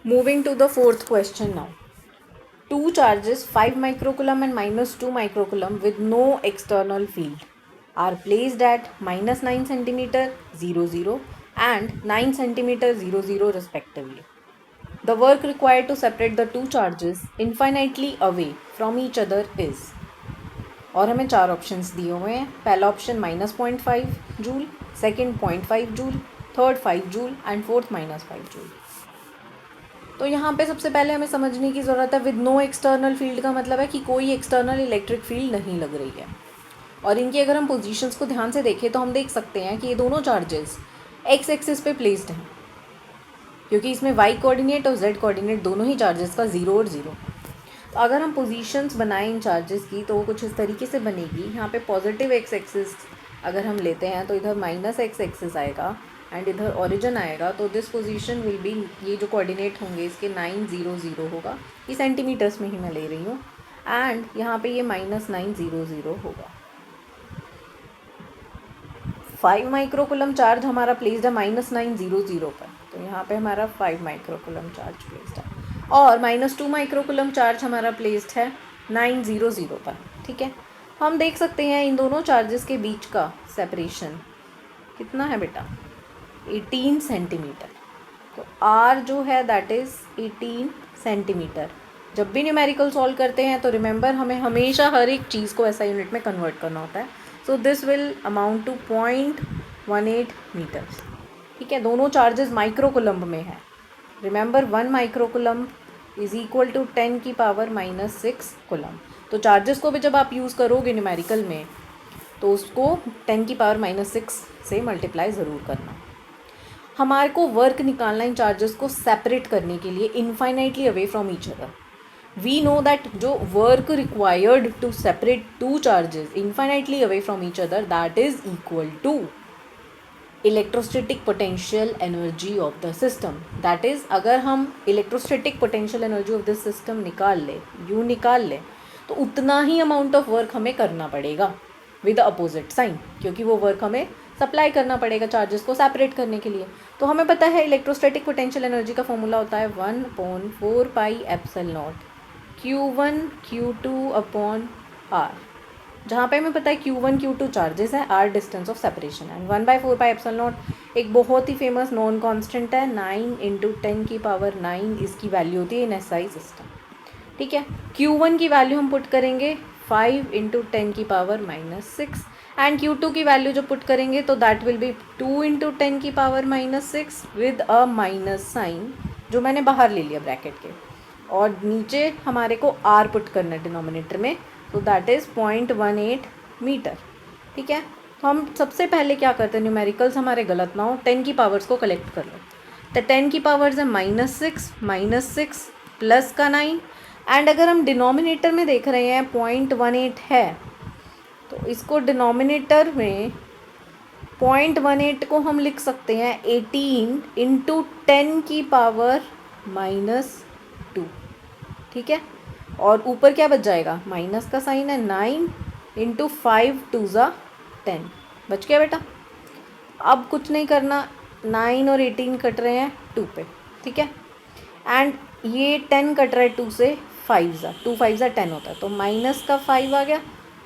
Moving to the fourth question now. Two charges 5 microcoulomb and minus 2 microcoulomb with no external field are placed at minus 9 centimeter 0 0 and 9 centimeter 0 0 respectively. The work required to separate the two charges infinitely away from each other is, और हमें चार options दिए हुए हैं. पहला option -0.5 joule, second 0.5 joule, third 5 joule and fourth -5 joule. तो यहाँ पे सबसे पहले हमें समझने की ज़रूरत है विद नो एक्सटर्नल फील्ड का मतलब है कि कोई एक्सटर्नल इलेक्ट्रिक फील्ड नहीं लग रही है. और इनकी अगर हम पोजीशंस को ध्यान से देखें तो हम देख सकते हैं कि ये दोनों चार्जेस एक्स एक्सिस पे प्लेस्ड हैं, क्योंकि इसमें वाई कोऑर्डिनेट और जेड कोऑर्डिनेट दोनों ही चार्जेस का 0 और 0. तो अगर हम पोजीशंस बनाएं इन चार्जेस की तो वो कुछ इस तरीके से बनेगी. यहाँ पे पॉजिटिव एक्स एक्सिस अगर हम लेते हैं तो इधर माइनस एक्स एक्सिस आएगा एंड इधर ओरिजिन आएगा. तो दिस पोजीशन विल बी, ये जो कोऑर्डिनेट होंगे इसके 9 0 0 होगा. ये सेंटीमीटर्स में ही मैं ले रही हूँ. एंड यहाँ पे ये -9 0 0 होगा. 5 माइक्रोकुलम चार्ज हमारा प्लेस्ड है -9 0 0 पर. तो यहाँ पे हमारा 5 माइक्रोकुलम चार्ज प्लेस्ड है. और -2 माइक्रोकुलम चार्ज हमारा प्लेस्ड है 9 0 0 पर. ठीक है, हम देख सकते हैं इन दोनों चार्जेस के बीच का सेपरेशन कितना है बेटा, 18 सेंटीमीटर. तो R जो है दैट इज़ 18 सेंटीमीटर. जब भी न्यूमेरिकल सॉल्व करते हैं तो रिमेंबर हमें हमेशा हर एक चीज़ को ऐसा यूनिट में कन्वर्ट करना होता है. So this will amount to 0.18 metres. ठीक है, दोनों चार्जेस माइक्रोकुलम्ब में है. Remember 1 microcoulomb is equal to 10 की पावर -6 कुलम्ब. तो चार्जेस को भी जब आप यूज़ करोगे न्यूमेरिकल में तो उसको 10 की पावर -6 से मल्टीप्लाई ज़रूर करना. हमारे को वर्क निकालना इन चार्जेस को सेपरेट करने के लिए infinitely away from each other. We know that जो work required to separate two charges infinitely away from each other that is equal to electrostatic potential energy of the system. That is अगर हम electrostatic potential energy of this system निकाल ले तो उतना ही amount of work हमें करना पड़ेगा with opposite sign, क्योंकि वो वर्क हमें सप्लाई करना पड़ेगा चार्जेस को सेपरेट करने के लिए. तो हमें पता है इलेक्ट्रोस्टैटिक पोटेंशियल एनर्जी का फॉर्मूला होता है 1/4πε0 Q1 Q2 अपॉन R, जहाँ पे हमें पता है Q1 Q2 चार्जेस है, R डिस्टेंस ऑफ सेपरेशन है. 1/4πε0 एक बहुत ही फेमस नॉन कांस्टेंट है. 9 × 10 की पावर 9 इसकी वैल्यू होती है इन SI सिस्टम. ठीक है, Q1 की वैल्यू हम पुट करेंगे 5 × 10 की पावर -6 एंड Q2 की वैल्यू जो पुट करेंगे तो दैट विल बी 2 × 10 की power -6 with a minus sign जो मैंने बाहर ले लिया ब्रैकेट के. और नीचे हमारे को R पुट करना है डिनोमिनेटर में, तो दैट इज़ 0.18 मीटर. ठीक है, तो हम सबसे पहले क्या करते हैं, न्यूमेरिकल्स हमारे गलत ना हो, 10 की पावर्स को कलेक्ट कर लो. तो 10 की पावर्स है -6 प्लस का 9 एंड अगर हम डिनोमिनेटर में देख रहे हैं 0.18 है तो इसको डिनोमिनेटर में 0.18 को हम लिख सकते हैं 18 × 10 की पावर -2. ठीक है, और ऊपर क्या बच जाएगा, माइनस का साइन है. 9 × 5 2 ज़ा 10 बच गया बेटा. अब कुछ नहीं करना, 9 और 18 कट रहे हैं 2 पे. ठीक है, एंड ये 10 कट रहा है 2 से, 5 ज़ा 2 5 ज़ा 10 होता है, तो माइनस का 5 आ गया.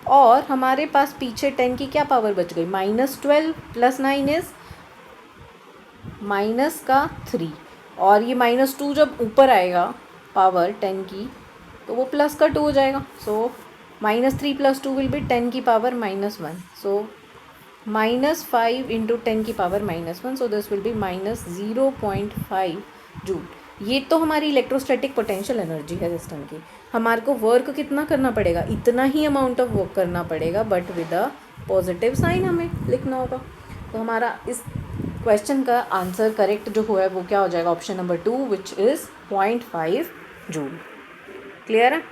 और हमारे पास पीछे 10 की क्या पावर बच गई, -12 प्लस 9 इज़ -3. और ये -2 जब ऊपर आएगा पावर 10 की तो वो प्लस का 2 हो जाएगा. सो -3 + 2 विल बी 10 की पावर -1. सो -5 × 10 की power -1. So this will be -0.5 joule. ये तो हमारी इलेक्ट्रोस्टैटिक पोटेंशियल एनर्जी है सिस्टम की. हमारे को वर्क कितना करना पड़ेगा, इतना ही अमाउंट ऑफ वर्क करना पड़ेगा but with a positive sign हमें लिखना होगा. तो हमारा इस क्वेश्चन का आंसर करेक्ट जो हुआ है वो क्या हो जाएगा, option number 2 which is 0.5 joule. Clear है.